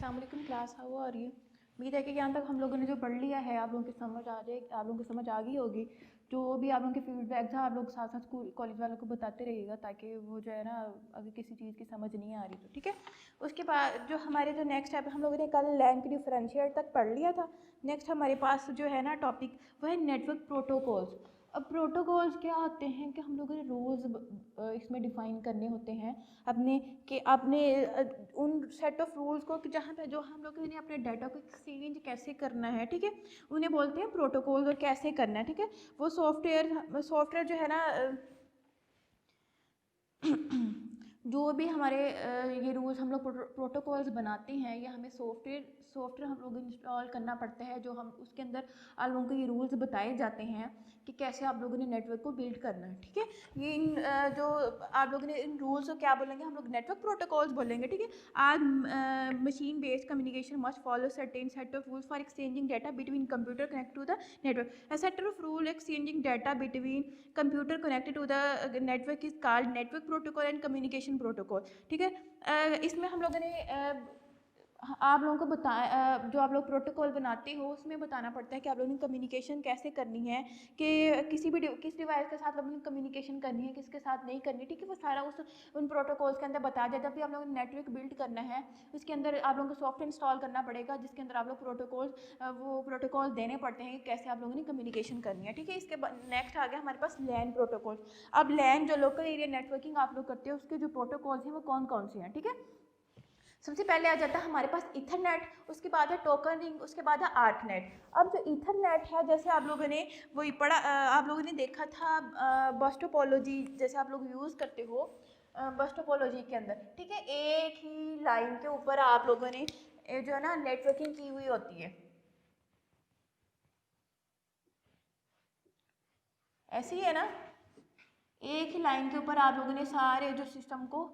अस्सलाम वालेकुम class, how are you. उम्मीद है कि यहाँ तक हम लोगों ने जो पढ़ लिया है आप लोगों की समझ आ जाए, आप लोगों को समझ आ गई होगी। जो भी आप लोगों के फीडबैक था आप लोग साथ साथ स्कूल कॉलेज वालों को बताते रहिएगा, ताकि वो जो है ना अगर किसी चीज़ की समझ नहीं आ रही तो ठीक है। उसके बाद जो हमारे जो नेक्स्ट स्टेप हम लोगों ने कल लैन के डिफरेंशिएट तक पढ़ लिया था। नेक्स्ट हमारे पास जो है ना टॉपिक वह है नेटवर्क प्रोटोकॉल्स। अब प्रोटोकॉल्स क्या होते हैं कि हम लोगों ने रूल्स इसमें डिफ़ाइन करने होते हैं अपने कि अपने उन सेट ऑफ रूल्स को कि जहाँ पे जो हम लोग ने अपने डाटा को एक्सचेंज कैसे करना है, ठीक है, उन्हें बोलते हैं प्रोटोकॉल और कैसे करना है, ठीक है। वो सॉफ्टवेयर जो है ना जो भी हमारे ये रूल्स हम लोग प्रोटोकॉल्स बनाते हैं, ये हमें सॉफ्टवेयर हम लोग इंस्टॉल करना पड़ता है, जो हम उसके अंदर आप लोगों को ये रूल्स बताए जाते हैं कि कैसे आप लोगों ने नेटवर्क को बिल्ड करना है, ठीक है। ये जो आप लोगों ने इन रूल्स को क्या बोलेंगे, हम लोग नेटवर्क प्रोटोकॉल्स बोलेंगे, ठीक है। आज machine based communication must follow certain set of rules for exchanging data between computer connect to the network. A set of rule exchanging data between computer connected to the network is called network protocol and communication protocol, ठीक है। इसमें हम लोगों ने आप लोगों को जो आप लोग प्रोटोकॉल बनाते हो उसमें बताना पड़ता है कि आप लोगों ने कम्युनिकेशन कैसे करनी है, कि किस डिवाइस के साथ लोगों ने कम्युनिकेशन करनी है, किसके साथ नहीं करनी, ठीक है। वो सारा उन प्रोटोकॉल्स के अंदर बता दिया। जब भी आप लोगों ने नेटवर्क बिल्ड करना है उसके अंदर आप लोगों को सॉफ्टवेयर इंस्टॉल करना पड़ेगा, जिसके अंदर आप लोग प्रोटोकॉल देने पड़ते हैं कैसे आप लोगों ने कम्युनिकेशन करनी है, ठीक है। इसके बाद नेक्स्ट आ गया हमारे पास लैन प्रोटोकॉल। अब लैन जो लोकल एरिया नेटवर्किंग आप लोग करते हो उसके जो प्रोटोकॉल्स हैं वो कौन कौन से हैं, ठीक है। सबसे पहले आ जाता है हमारे पास ईथरनेट, उसके बाद है टोकन रिंग, उसके बाद है आर्कनेट। अब जो ईथरनेट है, जैसे आप लोगों ने वही पढ़ा, आप लोगों ने देखा था बस टोपोलॉजी जैसे आप लोग यूज़ करते हो बस टोपोलॉजी के अंदर, ठीक है। एक ही लाइन के ऊपर आप लोगों ने जो है ना नेटवर्किंग की हुई होती है, ऐसे ही है ना। एक ही लाइन के ऊपर आप लोगों ने सारे जो सिस्टम को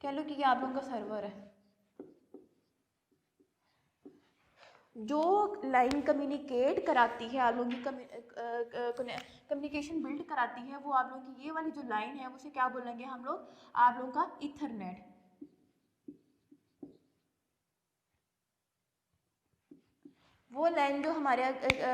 कह लो कि ये आप लोगों का सर्वर है। जो लाइन कम्युनिकेट कराती है आप लोगों की कम्युनिकेशन बिल्ड कराती है, वो आप लोगों की ये वाली जो लाइन है उसे क्या बोलेंगे हम लोग, आप लोगों का ईथरनेट। वो लाइन जो हमारे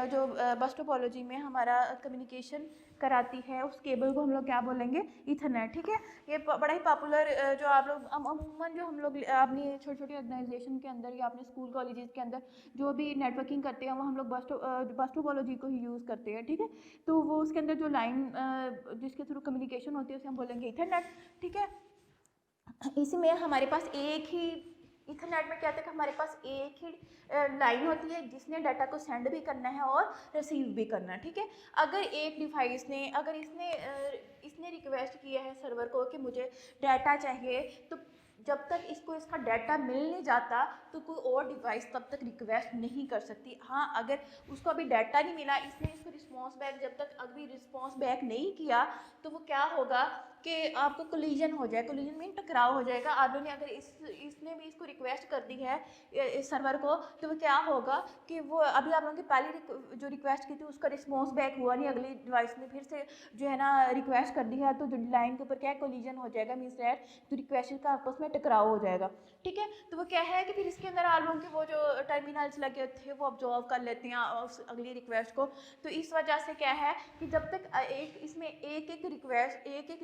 जो बस टोपोलॉजी में हमारा कम्युनिकेशन कराती है उस केबल को हम लोग क्या बोलेंगे, ईथरनेट, ठीक है। ये बड़ा ही पॉपुलर जो आप लोग अमूमन जो हम लोग अपनी छोटी छोटी ऑर्गेनाइजेशन के अंदर या अपने स्कूल कॉलेजेस के अंदर जो भी नेटवर्किंग करते हैं वो हम लोग बस टोपोलॉजी को ही यूज़ करते हैं, ठीक है। तो वो उसके अंदर जो लाइन जिसके थ्रू कम्युनिकेशन होती है उसे हम बोलेंगे ईथरनेट, ठीक है। इसी में हमारे पास एक ही इथरनेट में क्या होता है कि हमारे पास एक ही लाइन होती है जिसने डाटा को सेंड भी करना है और रिसीव भी करना है, ठीक है। अगर एक डिवाइस ने अगर इसने रिक्वेस्ट किया है सर्वर को कि मुझे डाटा चाहिए, तो जब तक इसको इसका डाटा मिल नहीं जाता तो कोई और डिवाइस तब तक रिक्वेस्ट नहीं कर सकती। हाँ, अगर उसको अभी डाटा नहीं मिला, इसने इसको रिस्पॉन्स बैक जब तक अभी रिस्पॉन्स बैक नहीं किया तो वो क्या होगा कि आपको कोलिजन हो जाए। कोलिजन मीन टकराव हो जाएगा। आप लोगों ने अगर इसने भी इसको रिक्वेस्ट कर दी है इस सर्वर को, तो वो क्या होगा कि वो अभी आप लोगों की पहली जो रिक्वेस्ट की थी उसका रिस्पॉन्स बैक हुआ नहीं, अगली डिवाइस ने फिर से जो है ना रिक्वेस्ट कर दी है, तो जो लाइन के ऊपर क्या कोलिजन हो जाएगा, मीन्स दैट जो रिक्वेस्ट का आपस में टकराव हो जाएगा, ठीक है। तो वो क्या है कि फिर इसके अंदर आप लोगों के वो जो टर्मिनल्स लगे थे वो ऑब्जॉर्व कर लेते हैं उस अगली रिक्वेस्ट को। तो इस वजह से क्या है कि जब तक इसमें एक एक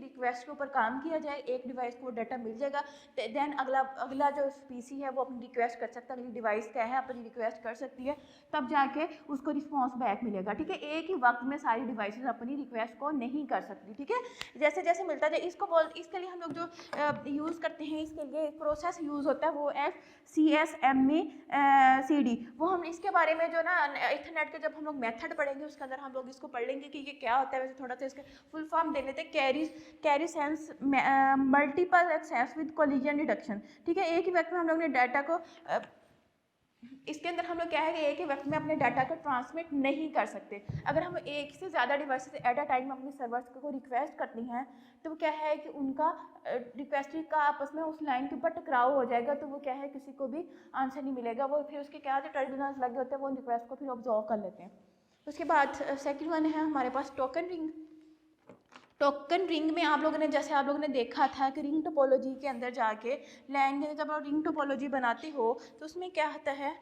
रिक्वेस्ट के ऊपर काम किया जाए, एक डिवाइस को डाटा मिल जाएगा, देन अगला जो पीसी है वो अपनी रिक्वेस्ट कर सकता है, अगली डिवाइस क्या है अपनी रिक्वेस्ट कर सकती है, तब जाके उसको रिस्पॉन्स बैक मिलेगा, ठीक है। एक ही वक्त में सारी डिवाइसेस अपनी रिक्वेस्ट को नहीं कर सकती, ठीक है। जैसे जैसे मिलता जाए इसके लिए हम लोग जो यूज़ करते हैं, इसके लिए एक प्रोसेस यूज़ होता है, वो FCSME-CD। वो हम इसके बारे में जो ना इथरनेट के जब हम लोग मेथड पढ़ेंगे उसके अंदर हम लोग इसको पढ़ लेंगे कि ये क्या होता है। वैसे थोड़ा सा इसके फुल फॉर्म दे लेते हैं, carry sense multiple access with collision reduction, ठीक है। एक ही वक्त में हम लोग ने डाटा को इसके अंदर हम लोग क्या है कि एक ही वक्त में अपने डाटा को ट्रांसमिट नहीं कर सकते। अगर हम एक से ज़्यादा डिवाइसेस एट अ टाइम अपने सर्वर्स को रिक्वेस्ट करती हैं तो वो क्या है कि उनका रिक्वेस्ट का आपस में उस लाइन के ऊपर टकराव हो जाएगा, तो वो क्या है किसी को भी आंसर नहीं मिलेगा। वो फिर उसके क्या जो टर्मिनल्स लगे होते हैं वो रिक्वेस्ट को फिर ऑब्जॉर्व कर लेते हैं। उसके बाद सेकेंड वन है हमारे पास टोकन रिंग। टोकन रिंग में आप लोगों ने, जैसे आप लोगों ने देखा था कि रिंग टोपोलॉजी के अंदर जाके लैन के जब आप रिंग टोपोलॉजी बनाते हो तो उसमें क्या होता है,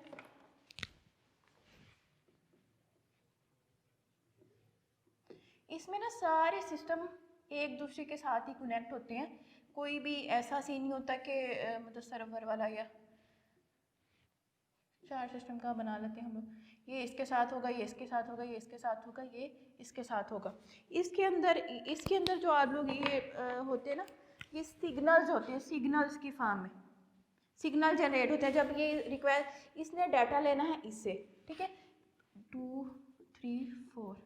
इसमें ना सारे सिस्टम एक दूसरे के साथ ही कनेक्ट होते हैं। कोई भी ऐसा सीन नहीं होता कि मतलब सर्वर वाला या चार सिस्टम का बना लेते हैं हम लोग, ये इसके साथ होगा, ये इसके साथ होगा, ये इसके साथ होगा, ये इसके साथ होगा। इसके अंदर जो आप लोग ये होते हैं ना, ये सिग्नल्स होते हैं, सिग्नल्स की फॉर्म में सिग्नल जनरेट होते हैं। जब ये रिक्वेस्ट, इसने डाटा लेना है इससे, ठीक है, 2 3 4,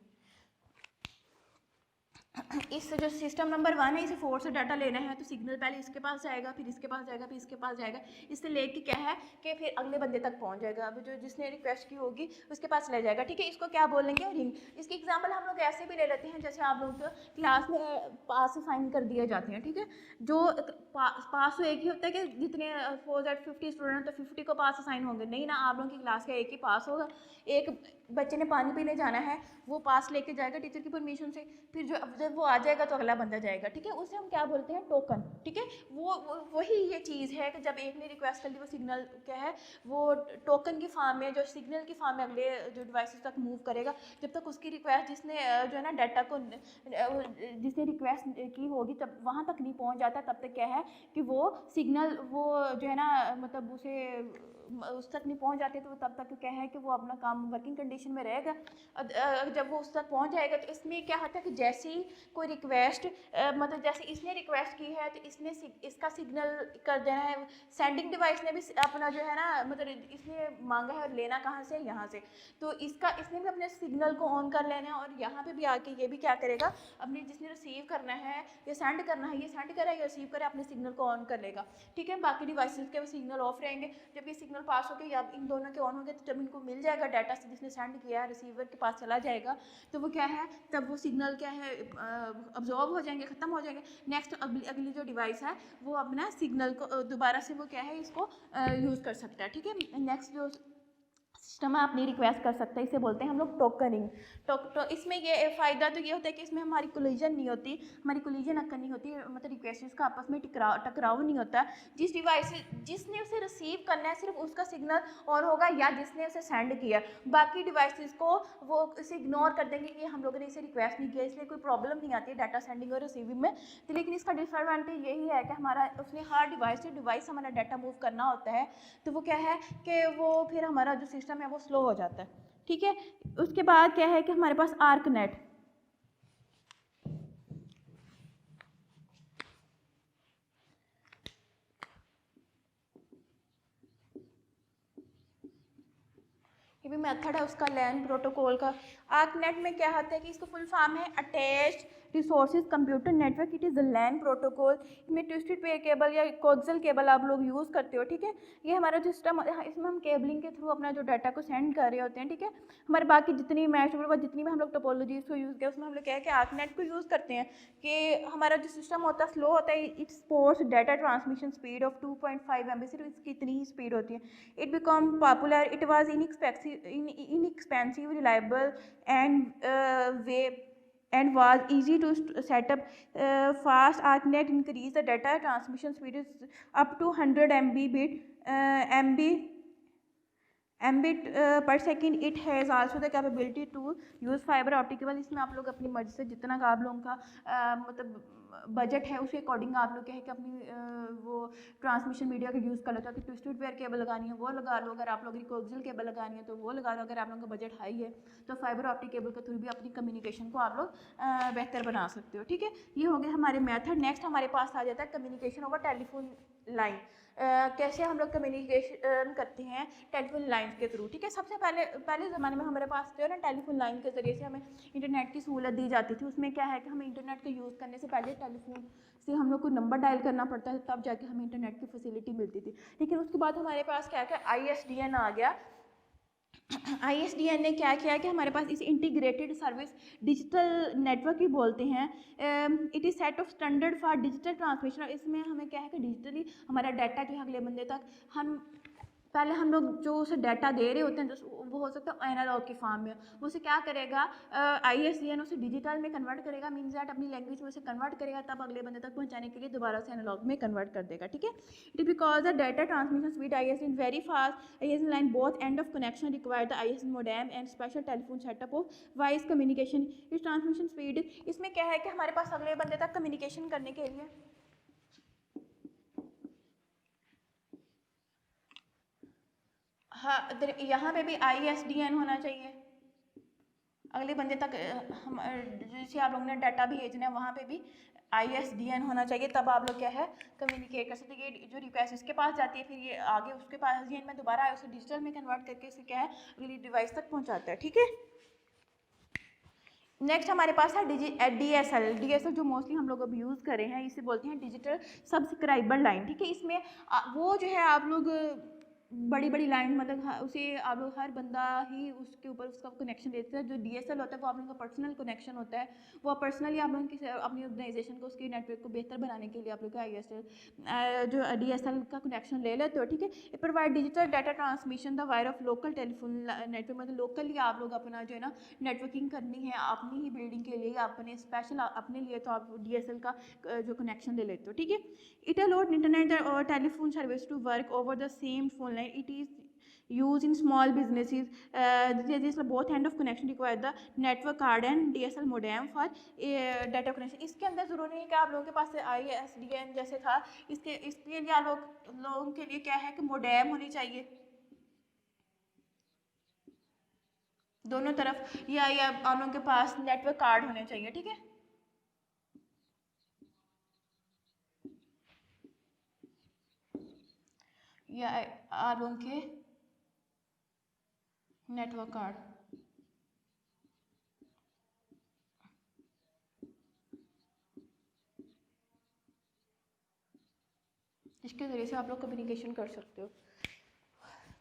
इस जो सिस्टम नंबर 1 है इसे 4 से डाटा लेना है तो सिग्नल पहले इसके पास जाएगा, फिर इसके पास जाएगा, फिर इसके पास जाएगा, इससे लेके क्या है कि फिर अगले बंदे तक पहुंच जाएगा। अब जो जिसने रिक्वेस्ट की होगी उसके पास ले जाएगा, ठीक है। इसको क्या बोलेंगे, रिंग। इसकी एग्जांपल हम लोग ऐसे भी ले लेते हैं, जैसे आप लोग क्लास में पास साइन कर दिए जाते हैं, ठीक है। जो पास तो एक ही होता है कि जितने 450 स्टूडेंट तो 50 को पास साइन होंगे, नहीं ना, आप लोगों की क्लास का एक ही पास होगा। एक बच्चे ने पानी पीने जाना है, वो पास लेके जाएगा टीचर की परमिशन से, फिर जब वो आ जाएगा तो अगला बंदा जाएगा, ठीक है। उसे हम क्या बोलते हैं, टोकन, ठीक है। वही ये चीज़ है कि जब एक ने रिक्वेस्ट कर दी वो सिग्नल क्या है, वो टोकन की फॉर्म में, जो सिग्नल की फॉर्म में अगले जो डिवाइसेस तक मूव करेगा। जब तक उसकी रिक्वेस्ट जिसने जो है ना डाटा को जिसने रिक्वेस्ट की होगी तब वहाँ तक नहीं पहुँच जाता, तब तक क्या है कि वो सिग्नल वो जो है ना मतलब उसे उस तक नहीं पहुंच जाते, तो तब तक क्या है कि वो अपना काम वर्किंग कंडीशन में रहेगा। जब वो उस तक पहुंच जाएगा तो इसमें क्या होता है कि जैसे ही कोई रिक्वेस्ट मतलब जैसे इसने रिक्वेस्ट की है तो इसने इसका सिग्नल कर देना है। सेंडिंग डिवाइस ने भी अपना जो है ना मतलब इसने मांगा है और लेना कहाँ से, यहाँ से, तो इसने भी अपने सिग्नल को ऑन कर लेना है। और यहाँ पे भी आके ये भी क्या करेगा, अपने जिसने रिसीव करना है या सेंड करना है, ये सेंड करे या रिसीव करे, अपने सिग्नल को ऑन कर लेगा, ठीक है। बाकी डिवाइसेस के सिग्नल ऑफ रहेंगे। जब ये सिग्नल पास हो गए या इन दोनों के ऑन हो गए तो जब इनको मिल जाएगा डाटा से जिसने सेंड किया है, रिसीवर के पास चला जाएगा, तो वो क्या है, तब वो सिग्नल क्या है अब्जॉर्ब हो जाएंगे, ख़त्म हो जाएंगे। नेक्स्ट अगली जो डिवाइस है वो अपना सिग्नल को दोबारा से वो क्या है इसको यूज़ कर सकता है, ठीक है। नेक्स्ट जो सिस्टम है अपनी रिक्वेस्ट कर सकते हैं, इसे बोलते हैं हम लोग टोकनिंग। तो इसमें ये फ़ायदा तो ये होता है कि इसमें हमारी कोलिजन नहीं होती, हमारी कोलिजन अक्कर नहीं होती, मतलब रिक्वेस्ट का आपस में टकराव नहीं होता। जिस डिवाइस जिसने उसे रिसीव करना है सिर्फ उसका सिग्नल और होगा या जिसने उसे सेंड किया, बाकी डिवाइसेस को वो इसे इग्नोर कर देंगे कि हम लोगों ने इसे रिक्वेस्ट नहीं किया, इसलिए कोई प्रॉब्लम नहीं आती है डाटा सेंडिंग और रिसीविंग में। तो लेकिन इसका डिसएडवांटेज यही है कि हमारा उसने हर डिवाइस से डिवाइस हमारा डाटा मूव करना होता है, तो वो क्या है कि वो फिर हमारा जो सिस्टम है वो स्लो हो जाता है, ठीक है। उसके बाद क्या है कि हमारे पास आर्कनेट, ये भी मेथड है उसका लैन प्रोटोकॉल का। आर्कनेट में क्या होता है कि इसको फुल फॉर्म है attached resources computer network, it is the LAN protocol. इसमें ट्विस्टेड पेयर केबल या कोएक्सियल केबल आप लोग यूज़ करते हो, ठीक है। ये हमारा सिस्टम, इसमें हम केबलिंग के थ्रू अपना जो डाटा को सेंड कर रहे होते हैं, ठीक है। हमारे बाकी जितनी मैच जितनी भी हम लोग टोपोलॉजीज को यूज़ किया उसमें हम लोग क्या है कि आर्कनेट को यूज़ करते हैं कि हमारा जो सिस्टम होता है स्लो होता है, it supports data transmission speed of 2.5 MB, सिर्फ इसकी इतनी ही स्पीड होती है। It become popular, it was inexpensive, reliable and was easy to set up. Fast ArcNet increase the data transmission speed is up to 100 Mbit per second. It has also the capability to use fiber optic cable. इसमें आप लोग अपनी मर्जी से जितना का आप लोगों का मतलब बजट है उसके अकॉर्डिंग आप लोग क्या है कि अपनी वो ट्रांसमिशन मीडिया का यूज़ कर लो। ताकि ट्विस्टेड पेयर केबल लगानी है वो लगा लो, अगर आप लोगों की कोएक्सियल केबल लगानी है तो वो लगा लो, अगर आप लोगों का बजट हाई है तो फाइबर ऑप्टिक केबल के थ्रू भी अपनी कम्युनिकेशन को आप लोग बेहतर बना सकते हो, ठीक है। ये हो गए हमारे मेथड। नेक्स्ट हमारे पास आ जाता है कम्युनिकेशन ओवर टेलीफोन लाइन। कैसे हम लोग कम्युनिकेशन करते हैं टेलीफोन लाइन के थ्रू, ठीक है। सबसे पहले ज़माने में हमारे पास जो है ना टेलीफोन लाइन के ज़रिए से हमें इंटरनेट की सहूलत दी जाती थी। उसमें क्या है कि हमें इंटरनेट का यूज़ करने से पहले टेलीफोन से हम लोग को नंबर डायल करना पड़ता है, तब जाके हमें इंटरनेट की फैसिलिटी मिलती थी। लेकिन उसके बाद हमारे पास क्या क्या ISDN आ गया। ISDN ने क्या किया कि हमारे पास इसे इंटीग्रेटेड सर्विस डिजिटल नेटवर्क ही बोलते हैं। It is set of standard for digital transmission. इसमें हमें क्या है कि डिजिटली हमारा डाटा जो है अगले बंदे तक हम पहले हम लोग जो उसे डाटा दे रहे होते हैं, जो वो हो सकता है एनालॉग की फॉर्म में, वो उसे क्या करेगा, ISDN उसे डिजिटल में कन्वर्ट करेगा, मीन्स दैट अपनी लैंग्वेज में उसे कन्वर्ट करेगा, तब अगले बंदे तक पहुंचाने के लिए दोबारा से एनालॉग में कन्वर्ट कर देगा, ठीक है। It is because the data transmission speed ISDN very fast, ISDN line both end of connection require the ISDN modem and special telephone setup of voice communication. इस ट्रांसमिशन स्पीड, इसमें क्या है कि हमारे पास अगले बंदे तक कम्युनिकेशन करने के लिए, हाँ, यहाँ पे भी ISDN होना चाहिए अगले बंदे तक। हम जैसे आप लोगों ने डाटा भेजना है वहाँ पे भी ISDN होना चाहिए, तब आप लोग क्या है कम्युनिकेट कर सकते हैं। ये जो रिक्वेस्ट इसके पास जाती है, फिर ये आगे उसके पास ISDN में दोबारा उसे डिजिटल में कन्वर्ट करके उसे क्या है अगली डिवाइस तक पहुँचाता है, ठीक है। नेक्स्ट हमारे पास है DSL जो मोस्टली हम लोग अब यूज़ कर रहे हैं, इसे बोलते हैं डिजिटल सब्सक्राइबर लाइन, ठीक है। इसमें वो जो है आप लोग बड़ी बड़ी लाइन, मतलब उसे आप लोग हर बंदा ही उसके ऊपर उसका कनेक्शन देता है। जो DSL होता है वो आप लोगों का पर्सनल कनेक्शन होता है, वो पर्सनली आप लोगों की अपनी ऑर्गेनाइजेशन को उसके नेटवर्क को बेहतर बनाने के लिए आप लोग का ISL जो DSL का कनेक्शन ले लेते हो, ठीक है। It provide digital data transmission the wire of local telephone network, मतलब लोकली आप लोग अपना जो है ना नेटवर्किंग करनी है अपनी ही बिल्डिंग के लिए, अपने स्पेशल अपने लिए, तो आप DSL का जो कनेक्शन ले लेते हो, ठीक है। It allowed internet or telephone service to work over the same phone line. It is used in small businesses. There is both end of connection require the network card and DSL modem for data connection. इसके अंदर ज़रूरी नहीं कि आप लोगों के पास ISDN जैसे था, इसके लिए आप लोगों के लिए क्या है कि मोडेम होनी चाहिए दोनों तरफ, या आप लोगों के पास नेटवर्क कार्ड होने चाहिए, ठीक है। या आप लोगों के नेटवर्क कार्ड, जिसके ज़रिए से आप लोग कम्युनिकेशन कर सकते हो।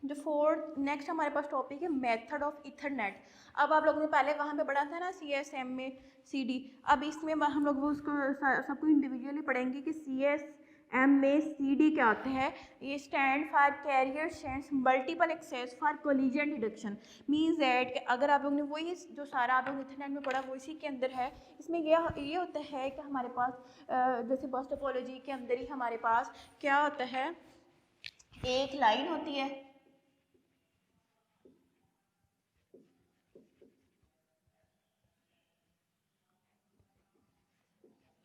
जो फोर्थ नेक्स्ट हमारे पास टॉपिक है मेथड ऑफ इथरनेट। अब आप लोगों ने पहले वहाँ पे पढ़ा था ना CSMA CD, अब इसमें हम लोग वो उसको सबको इंडिविजुअली पढ़ेंगे कि CSMA CD क्या होता है। ये stand for carrier sense multiple access for collision deduction, means that अगर आप लोगों ने वही जो सारा आप लोग इथरनेट में पढ़ा वो इसी के अंदर है। इसमें ये होता है कि हमारे पास जैसे बस टोपोलॉजी के अंदर ही हमारे पास क्या होता है, एक लाइन होती है,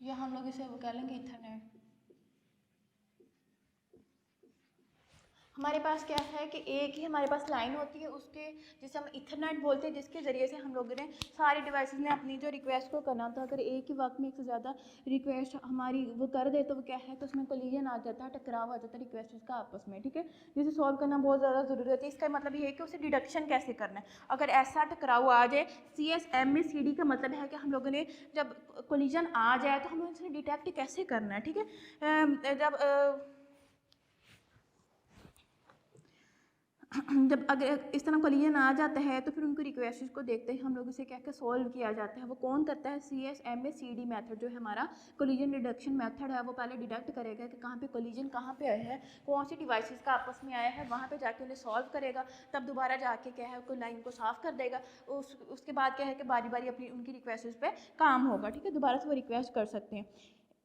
या हम लोग इसे वो कह लेंगे इथरनेट। हमारे पास क्या है कि एक ही हमारे पास लाइन होती है, उसके जिसे हम इथरनेट बोलते हैं, जिसके ज़रिए से हम लोगों ने सारे डिवाइसेस ने अपनी जो रिक्वेस्ट को करना था, अगर एक ही वक्त में एक से ज़्यादा रिक्वेस्ट हमारी वो कर दे तो वो क्या है कि उसमें कोलिजन आ जाता है, टकराव आ जाता है रिक्वेस्ट का आपस में, ठीक है। जिसे सॉल्व करना बहुत ज़्यादा ज़रूरी होता है। इसका मतलब ये है कि उसे डिडक्शन कैसे करना है। अगर ऐसा टकराव आ जाए, CSMA CD का मतलब है कि हम लोगों ने जब कोलिजन आ जाए तो हमें उसे डिटेक्ट कैसे करना है, ठीक है। जब अगर इस तरह कोलिजन आ जाता है तो फिर उनको रिक्वेस्ट को देखते हैं हम लोग उसे क्या क्या सॉल्व किया जाता है। वो कौन करता है, CSMA CD मेथड जो है हमारा कोलिजन रिडक्शन मेथड है, वो पहले डिडक्ट करेगा कि कहाँ पे कोलिजन कहाँ पे आया है, कौन सी डिवाइसेस का आपस में आया है, वहाँ पे जाके उन्हें सॉल्व करेगा, तब दोबारा जाके क्या है कोई लाइन को साफ़ कर देगा। उसके बाद क्या है कि बारी बारी अपनी उनकी रिक्वेस्ट पे काम होगा, ठीक है, दोबारा से वो रिक्वेस्ट कर सकते हैं।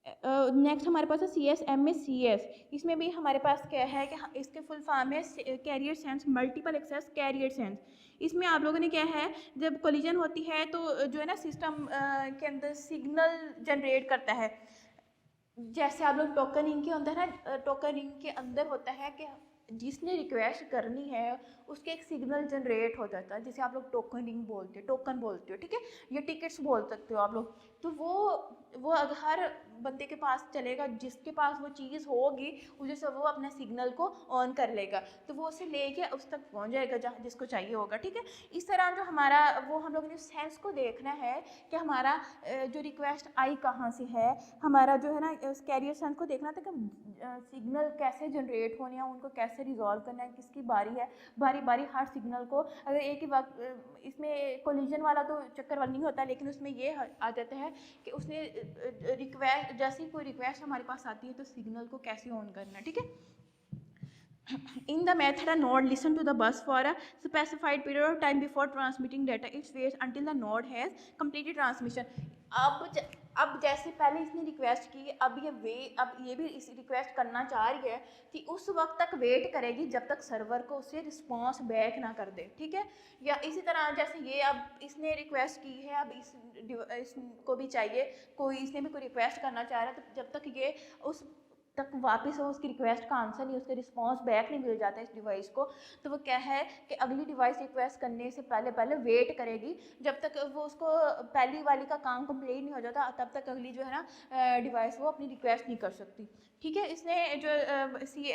नेक्स्ट हमारे पास है CSMA CS। इसमें भी हमारे पास क्या है कि इसके फुल फॉर्म है carrier sense multiple access carrier sense. इसमें आप लोगों ने क्या है, जब कोलिजन होती है तो जो है ना सिस्टम के अंदर सिग्नल जनरेट करता है। जैसे आप लोग टोकन रिंग के अंदर है, टोकन रिंग के अंदर होता है कि जिसने रिक्वेस्ट करनी है उसके एक सिग्नल जनरेट हो जाता है, जिसे आप लोग टोकन रिंग बोलते हो, टोकन बोलते हो, ठीक है, ये टिकट्स बोल सकते हो आप लोग। तो वो अगर हर बंदे के पास चलेगा, जिसके पास वो चीज़ होगी उसे से वो अपने सिग्नल को ऑन कर लेगा, तो वो उसे लेके उस तक पहुंच जाएगा जहाँ जिसको चाहिए होगा, ठीक है। इस तरह जो हमारा वो हम लोग ने सेंस को देखना है कि हमारा जो रिक्वेस्ट आई कहाँ से है, हमारा जो है ना कैरियर सेंस को देखना था कि सिग्नल कैसे जनरेट होने हैं, उनको कैसे रिजॉल्व करना है, किसकी बारी है, बारी बारी हर सिग्नल को। अगर एक ही वक्त इसमें कोलिजन वाला तो चक्कर वाला नहीं होता, लेकिन उसमें ये आ जाता है कि उसने रिक्वेस्ट जैसे ही कोई रिक्वेस्ट हमारे पास आती है तो सिग्नल को कैसे ऑन करना है, ठीक है। In the method, a node listen to the bus for a specified period of time before transmitting data. It waits until the node has completed transmission. अब जैसे पहले इसने रिक्वेस्ट की, अब ये भी इस रिक्वेस्ट करना चाह रही है कि उस वक्त तक वेट करेगी जब तक सर्वर को उसे रिस्पॉन्स बैक ना कर दे, ठीक है। या इसी तरह जैसे ये अब इसने रिक्वेस्ट की है, अब इसको भी चाहिए, कोई इसने भी कोई रिक्वेस्ट करना चाह रहा है, तो जब तक ये उस तक वापस वो उसकी रिक्वेस्ट का आंसर नहीं, उसके रिस्पॉन्स बैक नहीं मिल जाता इस डिवाइस को, तो वो क्या है कि अगली डिवाइस रिक्वेस्ट करने से पहले वेट करेगी जब तक वो उसको पहली वाली का काम कंप्लीट नहीं हो जाता, तब तक अगली जो है ना डिवाइस वो अपनी रिक्वेस्ट नहीं कर सकती, ठीक है। इसने जो सी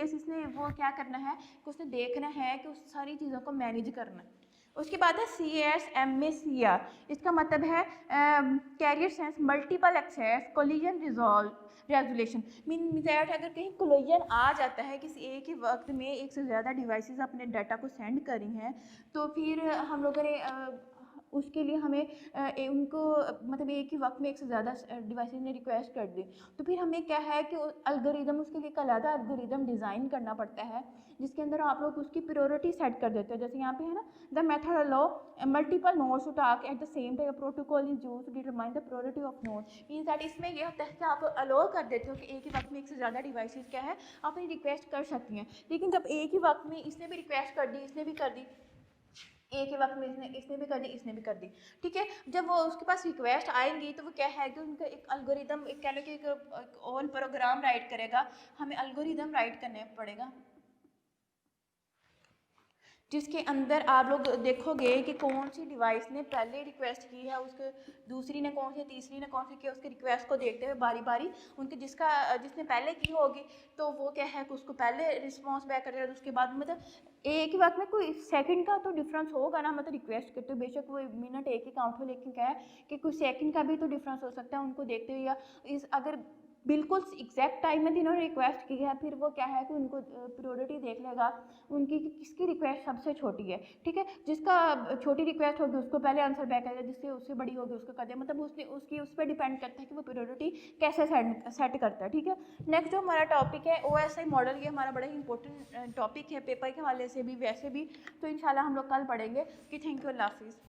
एस इसने वो क्या करना है कि उसने देखना है कि उस सारी चीज़ों को मैनेज करना है। उसके बाद है CSMACR, इसका मतलब है carrier sense multiple access collision resolution. Mean that अगर कहीं कोलिजन आ जाता है किसी एक ही वक्त में एक से ज़्यादा डिवाइसेस अपने डाटा को सेंड कर रही हैं, तो फिर हम लोगों ने उसके लिए हमें उनको मतलब एक ही वक्त में एक से ज़्यादा डिवाइसेस ने रिक्वेस्ट कर दी, तो फिर हमें क्या है कि अल्गोरिदम उसके लिए एक अलग अल्गोरिदम डिज़ाइन करना पड़ता है, जिसके अंदर आप लोग उसकी प्रायोरिटी सेट कर देते हो। जैसे यहाँ पे है ना, the method allow multiple nodes to talk at the same time, protocol is used to determine the priority of node. Means that इसमें ये होता है कि आप अलो कर देते हो कि एक ही वक्त में एक से ज़्यादा डिवाइसेस क्या है अपनी रिक्वेस्ट कर सकती हैं, लेकिन जब एक ही वक्त में इसने भी रिक्वेस्ट कर दी, इसने भी कर दी, एक ही वक्त में इसने भी कर दी, इसने भी कर दी, ठीक है। जब वो उसके पास रिक्वेस्ट आएंगी तो वो क्या है कि उनका एक अल्गोरिदम, एक कह लो कि एक ऑल प्रोग्राम राइट करेगा, हमें अल्गोरिदम राइट करने पड़ेगा, जिसके अंदर आप लोग देखोगे कि कौन सी डिवाइस ने पहले रिक्वेस्ट की है, उसके दूसरी ने कौन सी, तीसरी ने कौन सी की, उसके रिक्वेस्ट को देखते हुए बारी बारी उनके जिसने पहले की होगी तो वो क्या है कि उसको पहले रिस्पॉन्स बैक करेगा, तो उसके बाद मतलब एक ही वक्त में कोई सेकंड का तो डिफरेंस होगा ना, मतलब रिक्वेस्ट करते हुए बेशक वो मिनट एक ही काउंट हो, लेकिन क्या है कि कुछ सेकंड का भी तो डिफरेंस हो सकता है उनको देखते हुए, या इस अगर बिल्कुल एग्जैक्ट टाइम में जिन्होंने रिक्वेस्ट की है, फिर वो क्या है कि उनको प्रायोरिटी देख लेगा उनकी कि किसकी रिक्वेस्ट सबसे छोटी है, ठीक है। जिसका छोटी रिक्वेस्ट होगी उसको पहले आंसर बैक करेगा, जिससे उससे बड़ी होगी उसको कर दे, मतलब उसकी उस पर डिपेंड करता है कि वो प्रायोरिटी कैसे सेट करता है, ठीक है। नेक्स्ट जो हमारा टॉपिक है OSI मॉडल, ये हमारा बड़ा ही इंपॉर्टेंट टॉपिक है पेपर के हवाले से भी, वैसे भी, तो इंशाल्लाह हम लोग कल पढ़ेंगे कि थैंक यू, अल्लाह हाफिज़।